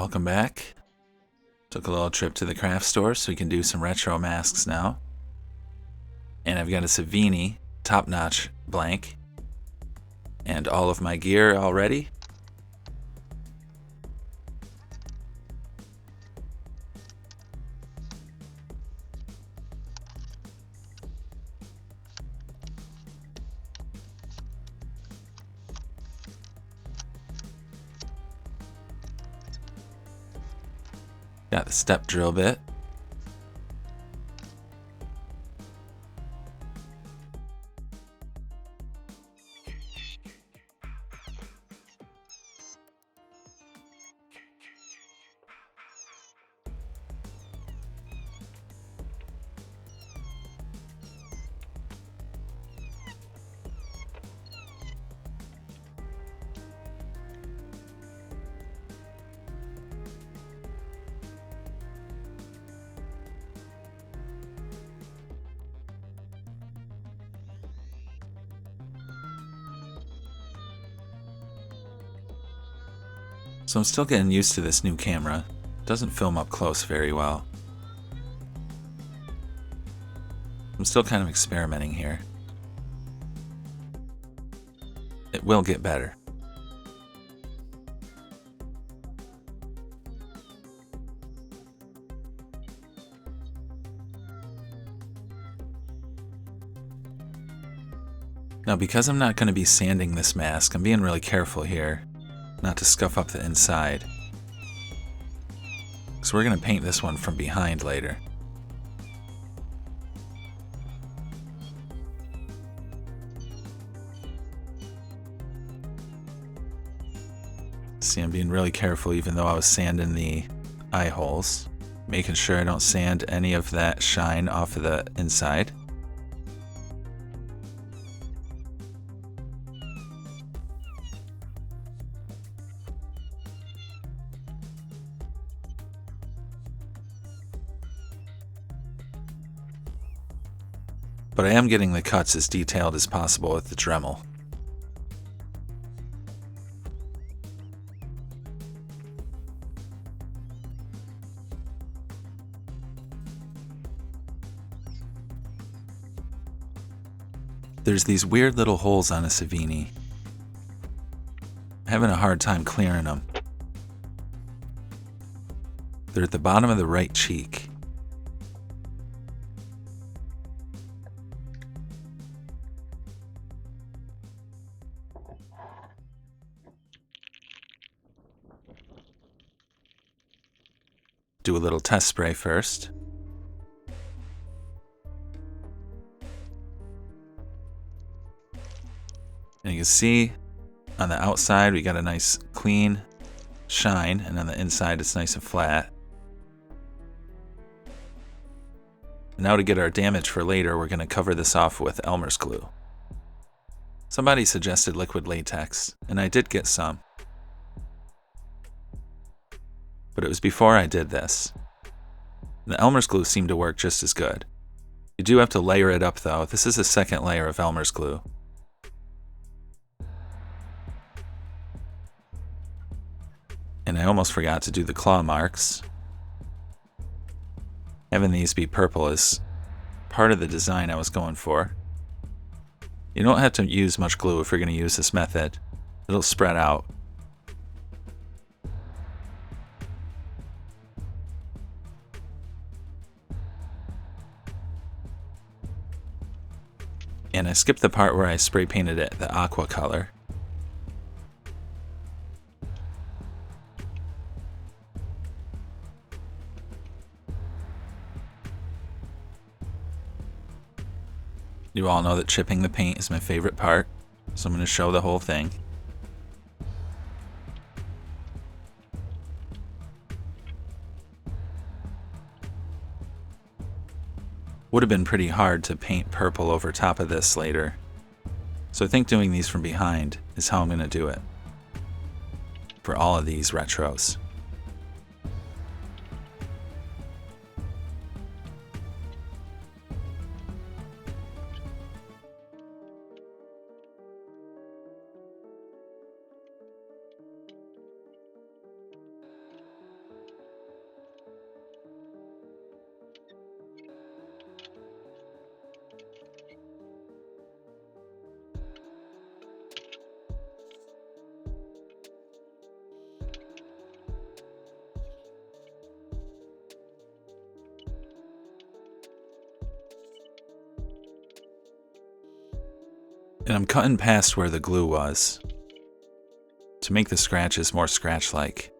welcome back. Took a little trip to the craft store so we can do some retro masks now. And I've got a Savini top-notch blank and all of my gear all ready. Got the step drill bit. So I'm still getting used to this new camera. It doesn't film up close very well. I'm still kind of experimenting here. It will get better. Now, because I'm not going to be sanding this mask, I'm being really careful here not to scuff up the inside. So we're going to paint this one from behind later. See, I'm being really careful even though I was sanding the eye holes, making sure I don't sand any of that shine off of the inside. But I am getting the cuts as detailed as possible with the Dremel. There's these weird little holes on a Savini. I'm having a hard time clearing them. They're at the bottom of the right cheek. Do a little test spray first. And you can see on the outside we got a nice clean shine, and on the inside it's nice and flat. And now to get our damage for later, we're going to cover this off with Elmer's glue. Somebody suggested liquid latex, and I did get some. But it was before I did this. The Elmer's glue seemed to work just as good. You do have to layer it up though. This is a second layer of Elmer's glue. And I almost forgot to do the claw marks. Having these be purple is part of the design I was going for. You don't have to use much glue if you're going to use this method. It'll spread out. And I skipped the part where I spray painted it the aqua color. You all know that chipping the paint is my favorite part, so I'm going to show the whole thing. Would have been pretty hard to paint purple over top of this later. So I think doing these from behind is how I'm going to do it for all of these retros. And I'm cutting past where the glue was to make the scratches more scratch-like.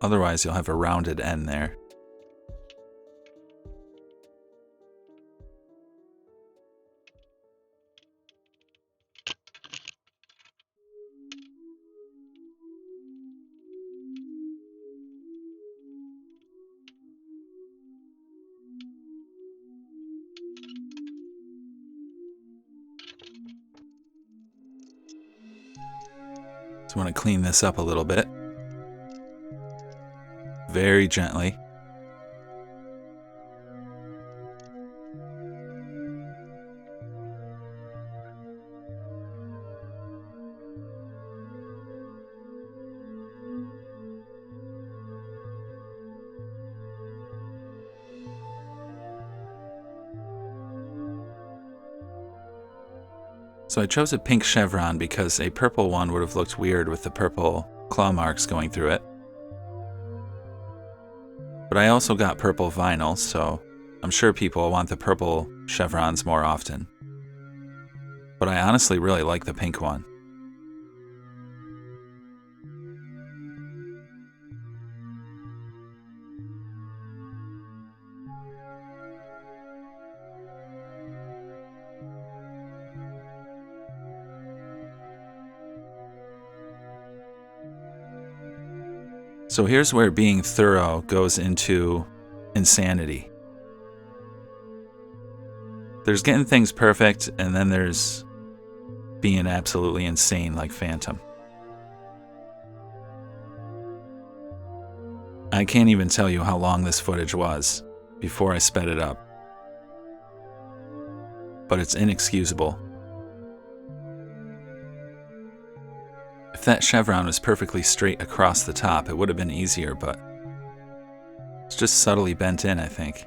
Otherwise, you'll have a rounded end there. So I want to clean this up a little bit. Very gently. So I chose a pink chevron because a purple one would have looked weird with the purple claw marks going through it. But I also got purple vinyl, so I'm sure people want the purple chevrons more often. But I honestly really like the pink one. So here's where being thorough goes into insanity. There's getting things perfect, and then there's being absolutely insane like Phantom. I can't even tell you how long this footage was before I sped it up. But it's inexcusable. If that chevron was perfectly straight across the top, it would have been easier, but it's just subtly bent in, I think.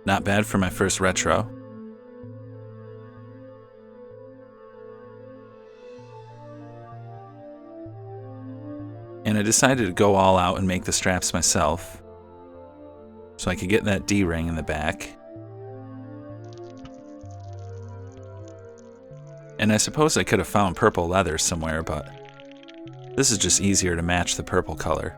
Not bad for my first retro. And I decided to go all out and make the straps myself, so I could get that D-ring in the back. And I suppose I could have found purple leather somewhere, but this is just easier to match the purple color.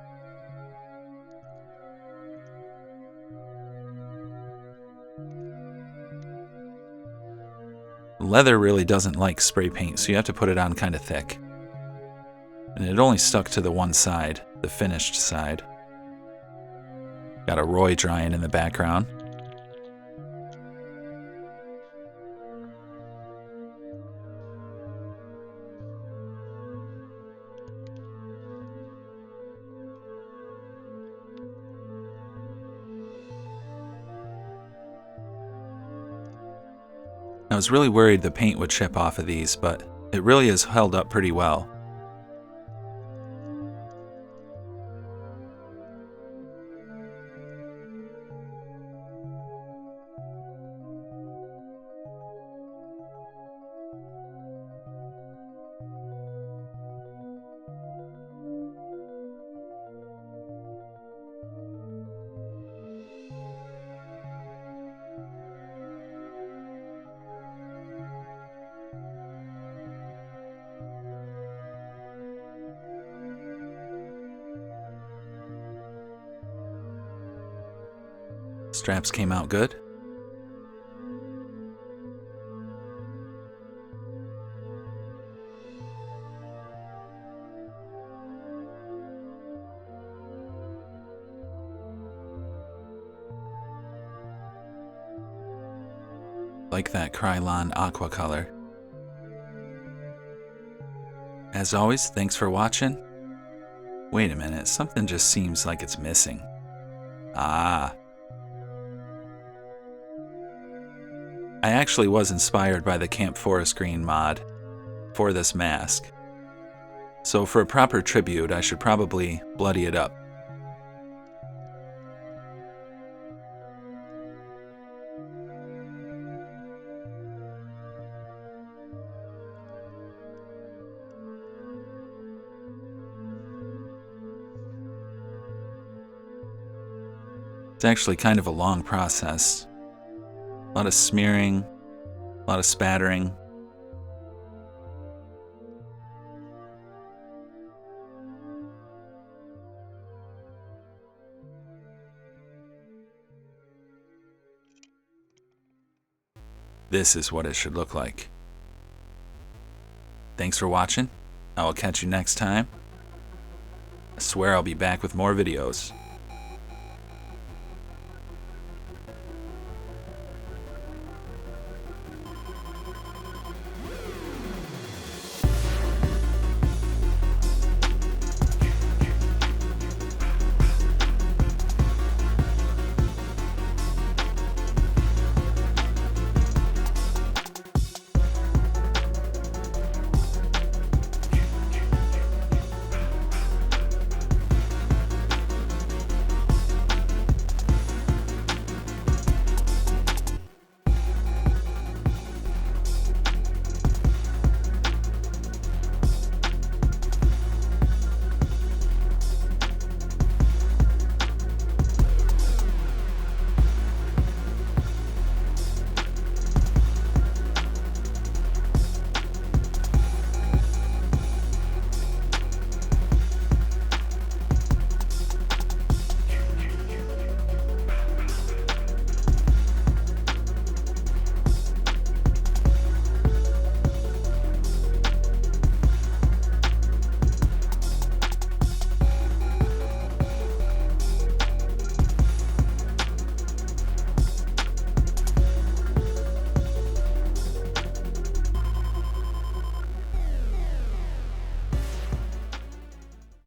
Leather really doesn't like spray paint, so you have to put it on kind of thick. And it only stuck to the one side, the finished side. Got a Roy drying in the background. I was really worried the paint would chip off of these, but it really has held up pretty well. Straps came out good. Like that Krylon aqua color. As always, thanks for watching. Wait a minute, something just seems like it's missing. Ah. I actually was inspired by the Camp Forest Green mod for this mask. So for a proper tribute, I should probably bloody it up. It's actually kind of a long process. A lot of smearing, a lot of spattering. This is what it should look like. Thanks for watching. I will catch you next time. I swear I'll be back with more videos.